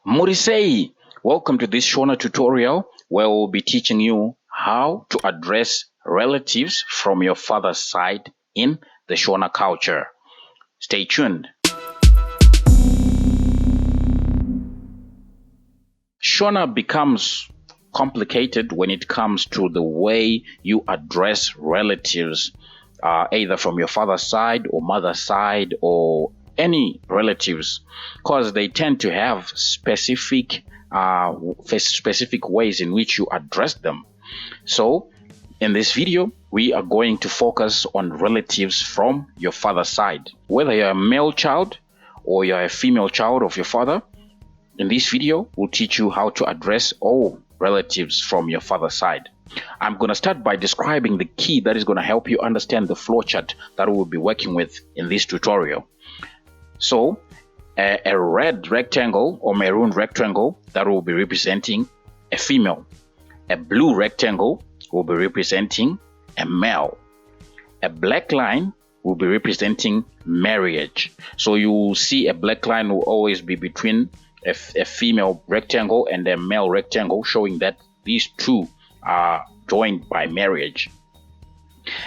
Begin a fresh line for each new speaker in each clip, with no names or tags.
Murisei, welcome to this Shona tutorial where we'll be teaching you how to address relatives from your father's side in the Shona culture. Stay tuned. Shona becomes complicated when it comes to the way you address relatives, either from your father's side or mother's side or any relatives, because they tend to have specific ways in which you address them. So in this video, we are going to focus on relatives from your father's side. Whether you're a male child or you're a female child of your father, in this video, we'll teach you how to address all relatives from your father's side. I'm going to start by describing the key that is going to help you understand the flowchart that we'll be working with in this tutorial. So, a red rectangle or maroon rectangle that will be representing a female. A blue rectangle will be representing a male. A black line will be representing marriage. So you will see a black line will always be between a female rectangle and a male rectangle, showing that these two are joined by marriage.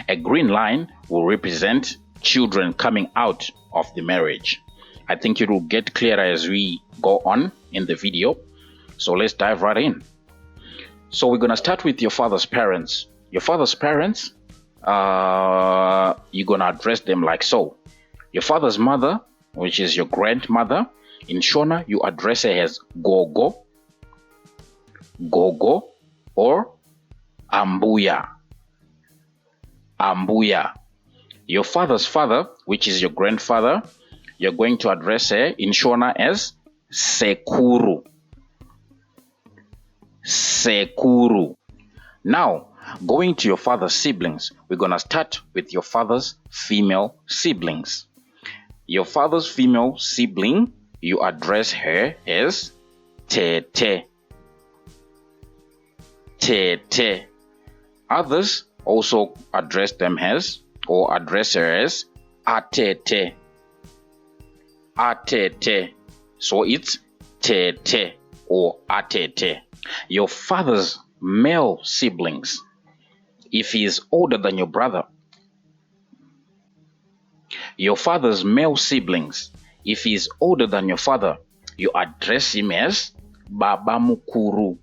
A green line will represent children coming out of the marriage. I think it will get clearer as we go on in the video. So let's dive right in. So we're going to start with your father's parents. Your father's parents, you're going to address them like so. Your father's mother, which is your grandmother, in Shona, you address her as Gogo, Gogo, or Ambuya, Ambuya. Your father's father, which is your grandfather, you're going to address her in Shona as Sekuru, Sekuru. Now, going to your father's siblings, we're going to start with your father's female siblings. Your father's female sibling, you address her as Tete, Tete. Others also address them as, or address her as Atete, Atete. So it's Tete or Atete. Your father's male siblings, if he is older than your brother, your father's male siblings, if he is older than your father, you address him as Baba Mukuru,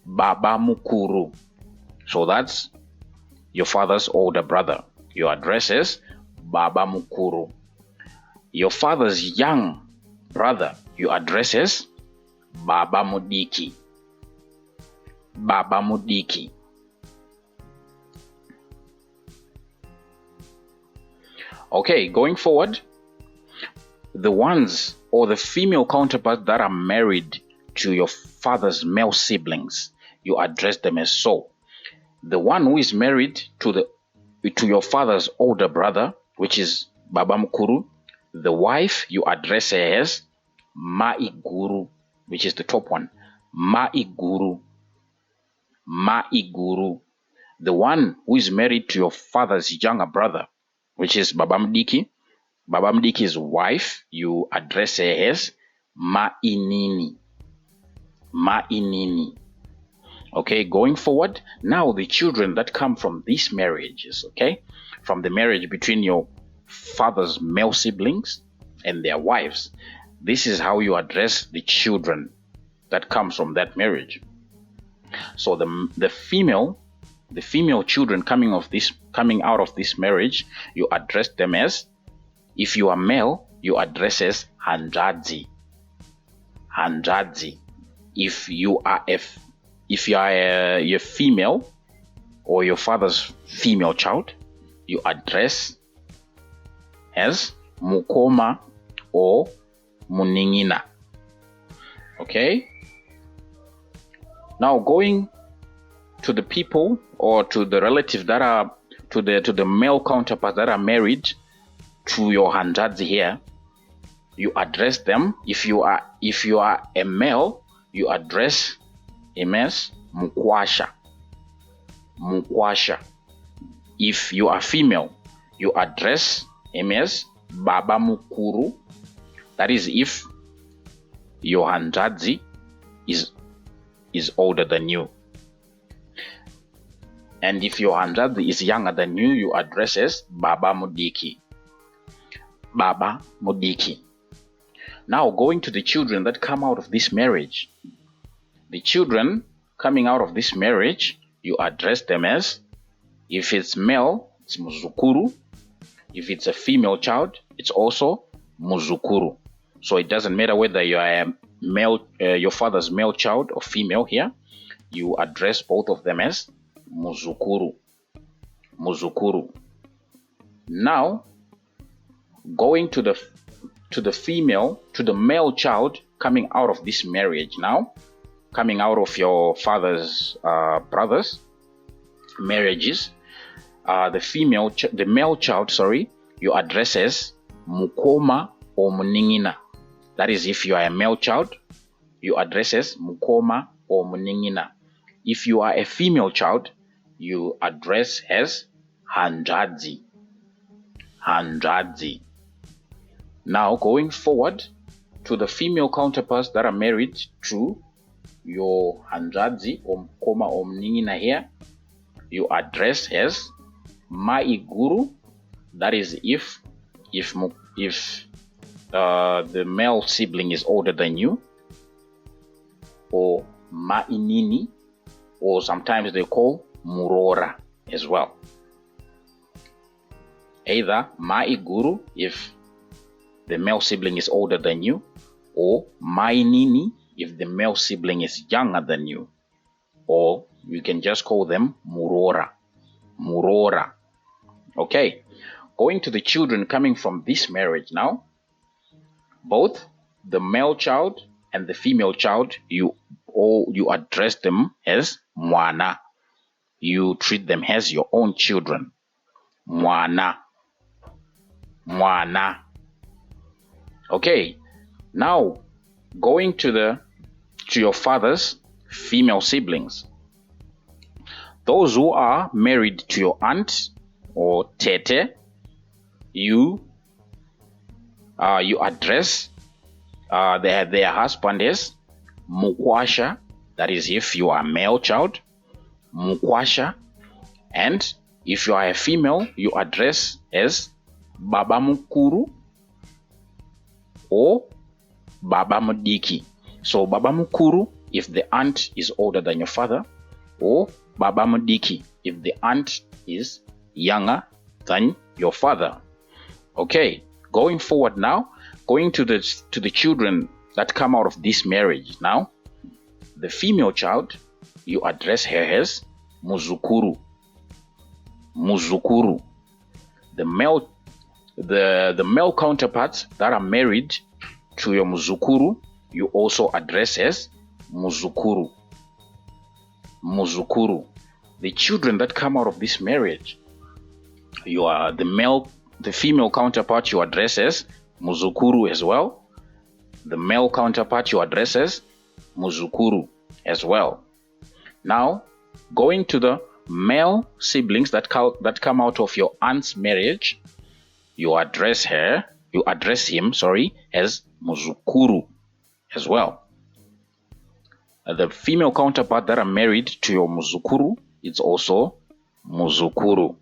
Baba Mukuru. So that's your father's older brother. You address as Baba Mukuru. Your father's young brother, you address as Baba Mudiki, Baba Mudiki. Okay, going forward, the ones or the female counterparts that are married to your father's male siblings, you address them as so. The one who is married to your father's older brother, which is Baba Mukuru, the wife, you address her as Maiguru, which is the top one. Maiguru, Maiguru. The one who is married to your father's younger brother, which is Baba Mdiki, Baba Mdiki's wife, you address her as Mainini, Mainini. Okay, going forward, now the children that come from these marriages, okay, from the marriage between your father's male siblings and their wives, this is how you address the children that comes from that marriage. So the female children coming out of this marriage, you address them as, if you are male, you address as Handadzi, Handadzi. If you are a female or your father's female child, you address as Mukoma or Muningina. Okay? Now going to the people or to the relatives that are to the male counterparts that are married to your Handadzi here, you address them. If you are a male, you address him as Mukwasha, Mukwasha. If you are female, you address him as Baba Mukuru. That is if your handadzi is older than you. And if your handadzi is younger than you, you address as Baba Mudiki. Baba Mudiki. Now going to the children that come out of this marriage. The children coming out of this marriage, you address them as, if it's male, it's Muzukuru. If it's a female child, it's also Muzukuru. So it doesn't matter whether you are a male, your father's male child or female here, you address both of them as Muzukuru. Muzukuru. Now, going to the female, to the male child coming out of this marriage now, coming out of your father's brothers' marriages, the male child, you address as Mukoma or Muningina. That is, if you are a male child, you address as Mukoma or Muningina. If you are a female child, you address as Handadzi. Handadzi. Now, going forward to the female counterparts that are married to your Handadzi or Mukoma or Muningina here, you address as Maiguru. That is, if the male sibling is older than you, or Mainini, or sometimes they call Murora as well. Either Maiguru if the male sibling is older than you, or Mainini if the male sibling is younger than you, or you can just call them Murora. Murora. Okay, going to the children coming from this marriage now, both the male child and the female child, you address them as Mwana. You treat them as your own children. Mwana. Mwana. Okay, now going to your father's female siblings. Those who are married to your aunt or tete, you address their husband as Mukwasha. That is, if you are a male child, Mukwasha. And if you are a female, you address as Baba Mukuru or Baba Mudiki. So Baba Mukuru if the aunt is older than your father, or Baba Mudiki if the aunt is younger than your father. Okay, going forward now, going to the children that come out of this marriage now, the female child, you address her as Muzukuru. Muzukuru. The male counterparts that are married to your Muzukuru, you also address as Muzukuru. Muzukuru. The children that come out of this marriage, you are the female counterpart you address as Muzukuru as well. The male counterpart you address as Muzukuru as well. Now, going to the male siblings that come out of your aunt's marriage, you address him, as Muzukuru as well. The female counterpart that are married to your Muzukuru, it's also Muzukuru.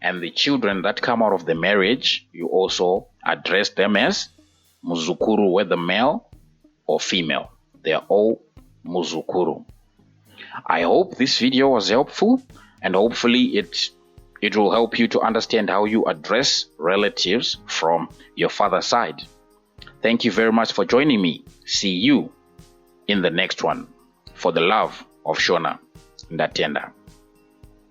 And the children that come out of the marriage, you also address them as Muzukuru, whether male or female. They are all Muzukuru. I hope this video was helpful, and hopefully it will help you to understand how you address relatives from your father's side. Thank you very much for joining me. See you in the next one. For the love of Shona, Ndatenda.